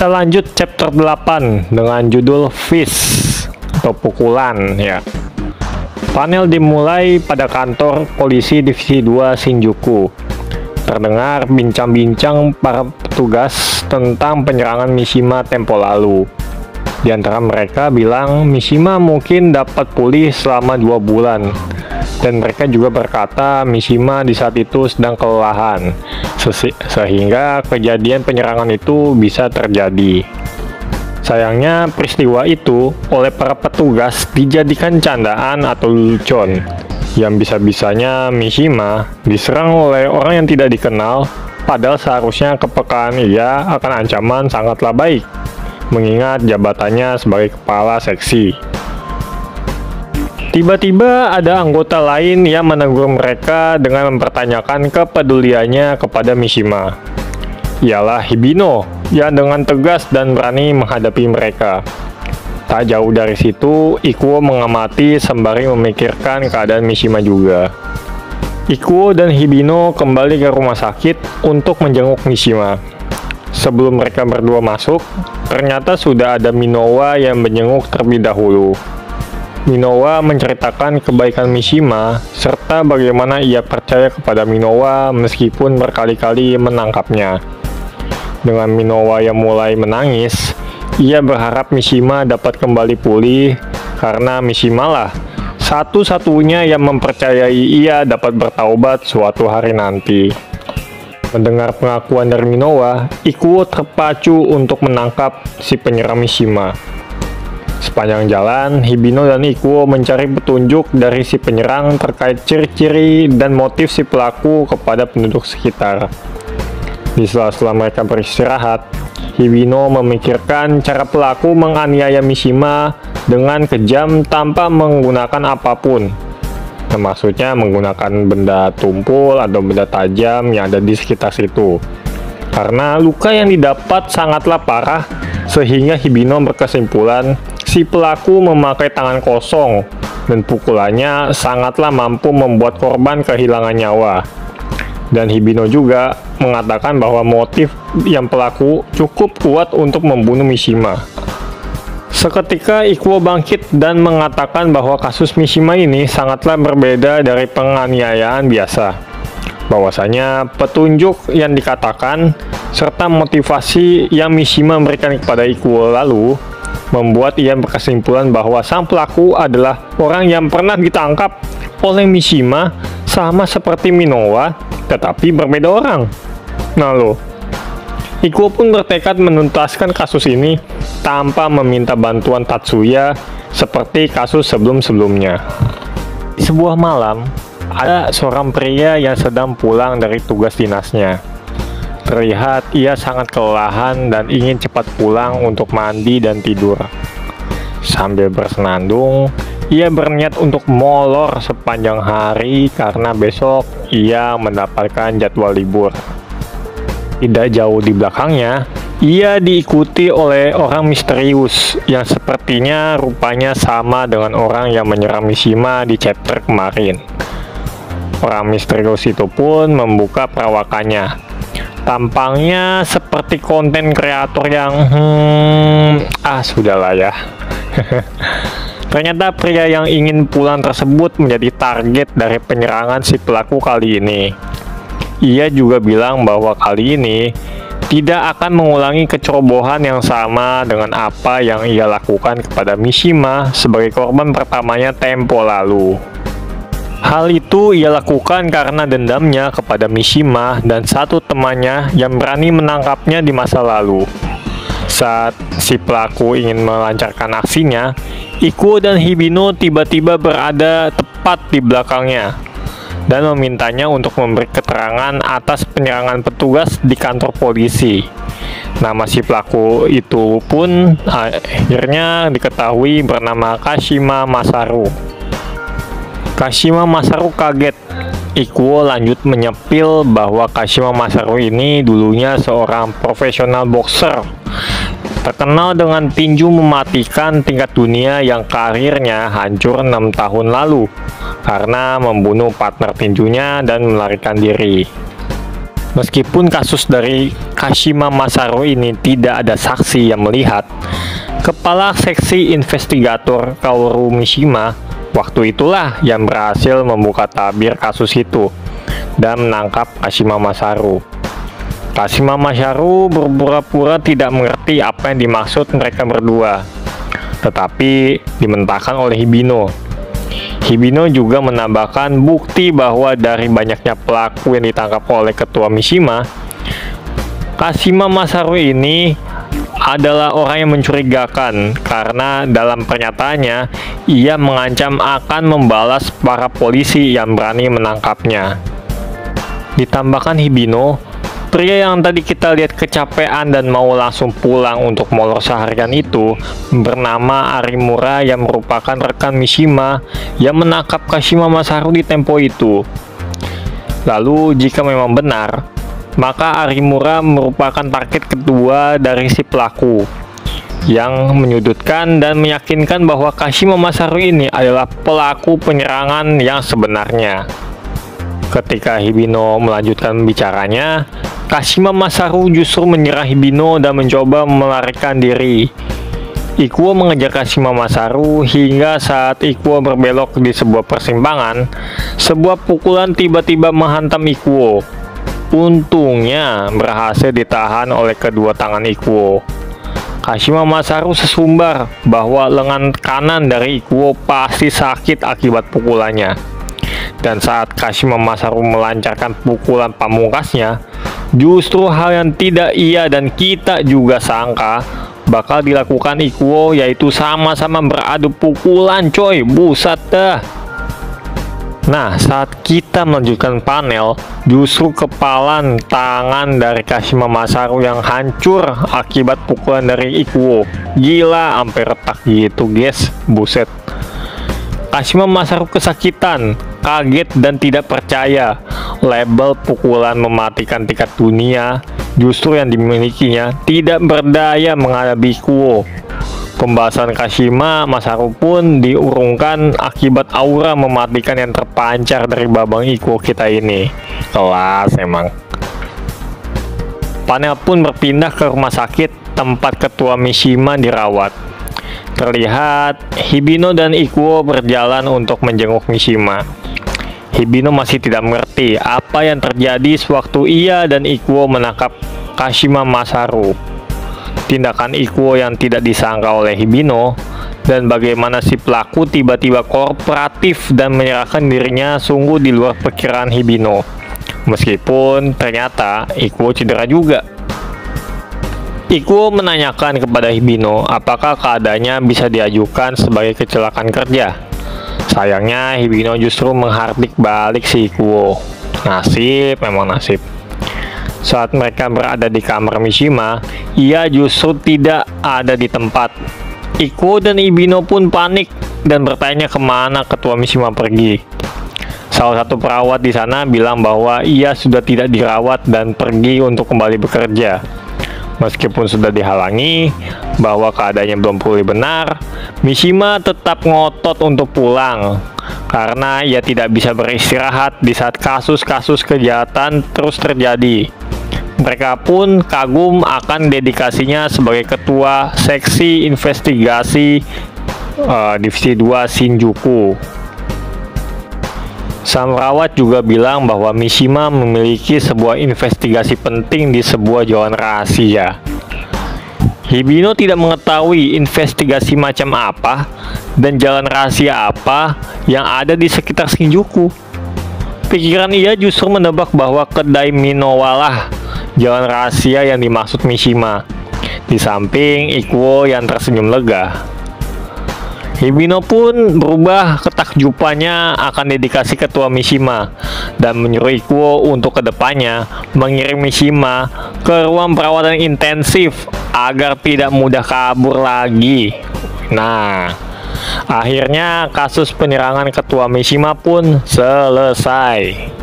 Kita lanjut chapter 8 dengan judul Fist atau pukulan ya. Panel dimulai pada kantor polisi Divisi 2 Shinjuku. Terdengar bincang-bincang para petugas tentang penyerangan Mishima tempo lalu. Di antara mereka bilang Mishima mungkin dapat pulih selama 2 bulan. Dan mereka juga berkata Mishima di saat itu sedang kelelahan, sehingga kejadian penyerangan itu bisa terjadi. Sayangnya peristiwa itu oleh para petugas dijadikan candaan atau lelucon, yang bisa-bisanya Mishima diserang oleh orang yang tidak dikenal, padahal seharusnya kepekaan ia akan ancaman sangatlah baik, mengingat jabatannya sebagai kepala seksi. Tiba-tiba ada anggota lain yang menegur mereka dengan mempertanyakan kepeduliannya kepada Mishima. Ialah Hibino yang dengan tegas dan berani menghadapi mereka. Tak jauh dari situ, Ikuo mengamati sembari memikirkan keadaan Mishima juga. Ikuo dan Hibino kembali ke rumah sakit untuk menjenguk Mishima. Sebelum mereka berdua masuk, ternyata sudah ada Minowa yang menjenguk terlebih dahulu. Minowa menceritakan kebaikan Mishima serta bagaimana ia percaya kepada Minowa meskipun berkali-kali menangkapnya. Dengan Minowa yang mulai menangis, ia berharap Mishima dapat kembali pulih karena Mishima lah satu-satunya yang mempercayai ia dapat bertaubat suatu hari nanti. Mendengar pengakuan dari Minowa, Ikuo terpacu untuk menangkap si penyerang Mishima. Sepanjang jalan, Hibino dan Ikuo mencari petunjuk dari si penyerang terkait ciri-ciri dan motif si pelaku kepada penduduk sekitar. Di sela-sela mereka beristirahat, Hibino memikirkan cara pelaku menganiaya Mishima dengan kejam tanpa menggunakan apapun. Maksudnya menggunakan benda tumpul atau benda tajam yang ada di sekitar situ. Karena luka yang didapat sangatlah parah, sehingga Hibino berkesimpulan si pelaku memakai tangan kosong dan pukulannya sangatlah mampu membuat korban kehilangan nyawa. Dan Hibino juga mengatakan bahwa motif yang pelaku cukup kuat untuk membunuh Mishima. Seketika Ikuo bangkit dan mengatakan bahwa kasus Mishima ini sangatlah berbeda dari penganiayaan biasa. Bahwasanya petunjuk yang dikatakan serta motivasi yang Mishima berikan kepada Ikuo lalu membuat ia berkesimpulan bahwa sang pelaku adalah orang yang pernah ditangkap oleh Mishima sama seperti Minowa, tetapi berbeda orang. Nah loh, Ikuo pun bertekad menuntaskan kasus ini tanpa meminta bantuan Tatsuya seperti kasus sebelum-sebelumnya. Di sebuah malam, ada seorang pria yang sedang pulang dari tugas dinasnya. Terlihat ia sangat kelelahan dan ingin cepat pulang untuk mandi dan tidur. Sambil bersenandung, ia berniat untuk molor sepanjang hari karena besok ia mendapatkan jadwal libur. Tidak jauh di belakangnya, ia diikuti oleh orang misterius yang sepertinya rupanya sama dengan orang yang menyerang Mishima di chapter kemarin. Orang misterius itu pun membuka perawakannya. Tampangnya seperti konten kreator yang sudahlah ya. Ternyata pria yang ingin pulang tersebut menjadi target dari penyerangan si pelaku kali ini. Ia juga bilang bahwa kali ini tidak akan mengulangi kecerobohan yang sama dengan apa yang ia lakukan kepada Mishima sebagai korban pertamanya tempo lalu. Hal itu ia lakukan karena dendamnya kepada Mishima dan satu temannya yang berani menangkapnya di masa lalu. Saat si pelaku ingin melancarkan aksinya, Ikuo dan Hibino tiba-tiba berada tepat di belakangnya dan memintanya untuk memberi keterangan atas penyerangan petugas di kantor polisi. Nama si pelaku itu pun akhirnya diketahui bernama Kashima Masaru. Kashima Masaru kaget. Ikuo lanjut menyepil bahwa Kashima Masaru ini dulunya seorang profesional boxer terkenal dengan tinju mematikan tingkat dunia yang karirnya hancur 6 tahun lalu karena membunuh partner tinjunya dan melarikan diri. Meskipun kasus dari Kashima Masaru ini tidak ada saksi yang melihat, Kepala Seksi Investigator Kaoru Mishima waktu itulah yang berhasil membuka tabir kasus itu dan menangkap Kashima Masaru. Kashima Masaru berpura-pura tidak mengerti apa yang dimaksud mereka berdua, tetapi dimentahkan oleh Hibino. Hibino juga menambahkan bukti bahwa dari banyaknya pelaku yang ditangkap oleh ketua Mishima, Kashima Masaru ini adalah orang yang mencurigakan karena dalam pernyataannya ia mengancam akan membalas para polisi yang berani menangkapnya. Ditambahkan Hibino, pria yang tadi kita lihat kecapean dan mau langsung pulang untuk molor seharian itu bernama Arimura yang merupakan rekan Mishima yang menangkap Kashima Masaru di tempo itu. Lalu jika memang benar, maka Arimura merupakan target kedua dari si pelaku yang menyudutkan dan meyakinkan bahwa Kashima Masaru ini adalah pelaku penyerangan yang sebenarnya. Ketika Hibino melanjutkan bicaranya, Kashima Masaru justru menyerang Hibino dan mencoba melarikan diri. Ikuo mengejar Kashima Masaru hingga saat Ikuo berbelok di sebuah persimpangan, sebuah pukulan tiba-tiba menghantam Ikuo. Untungnya berhasil ditahan oleh kedua tangan Ikuo. Kashima Masaru sesumbar bahwa lengan kanan dari Ikuo pasti sakit akibat pukulannya. Dan saat Kashima Masaru melancarkan pukulan pamungkasnya, justru hal yang tidak ia dan kita juga sangka bakal dilakukan Ikuo, yaitu sama-sama beradu pukulan coy, buset dah. Nah, saat kita melanjutkan panel, justru kepalan tangan dari Kashima Masaru yang hancur akibat pukulan dari Ikuo. Gila, sampai retak gitu guys, buset. Kashima Masaru kesakitan, kaget dan tidak percaya label pukulan mematikan tingkat dunia justru yang dimilikinya tidak berdaya menghadapi Ikuo. Pembahasan Kashima Masaru pun diurungkan akibat aura mematikan yang terpancar dari babang Ikuo kita ini. Kelas emang. Panel pun berpindah ke rumah sakit tempat ketua Mishima dirawat. Terlihat Hibino dan Ikuo berjalan untuk menjenguk Mishima. Hibino masih tidak mengerti apa yang terjadi sewaktu ia dan Ikuo menangkap Kashima Masaru. Tindakan Ikuo yang tidak disangka oleh Hibino dan bagaimana si pelaku tiba-tiba kooperatif dan menyerahkan dirinya sungguh di luar perkiraan Hibino. Meskipun ternyata Ikuo cedera juga. Ikuo menanyakan kepada Hibino apakah keadaannya bisa diajukan sebagai kecelakaan kerja. Sayangnya Hibino justru menghardik balik si Ikuo. Nasib, memang nasib. Saat mereka berada di kamar Mishima, ia justru tidak ada di tempat. Ikuo dan Hibino pun panik dan bertanya kemana ketua Mishima pergi. Salah satu perawat di sana bilang bahwa ia sudah tidak dirawat dan pergi untuk kembali bekerja. Meskipun sudah dihalangi bahwa keadaannya belum pulih benar, Mishima tetap ngotot untuk pulang karena ia tidak bisa beristirahat di saat kasus-kasus kejahatan terus terjadi. Mereka pun kagum akan dedikasinya sebagai ketua seksi investigasi Divisi 2 Shinjuku. Sang perawat juga bilang bahwa Mishima memiliki sebuah investigasi penting di sebuah jalan rahasia. Hibino tidak mengetahui investigasi macam apa dan jalan rahasia apa yang ada di sekitar Shinjuku. Pikiran ia justru menebak bahwa kedai Minowa jalan rahasia yang dimaksud Mishima, di samping Ikuo yang tersenyum lega. Hibino pun berubah ketakjubannya akan dedikasi ketua Mishima dan menyuruh Ikuo untuk kedepannya mengirim Mishima ke ruang perawatan intensif agar tidak mudah kabur lagi. Nah, akhirnya kasus penyerangan ketua Mishima pun selesai.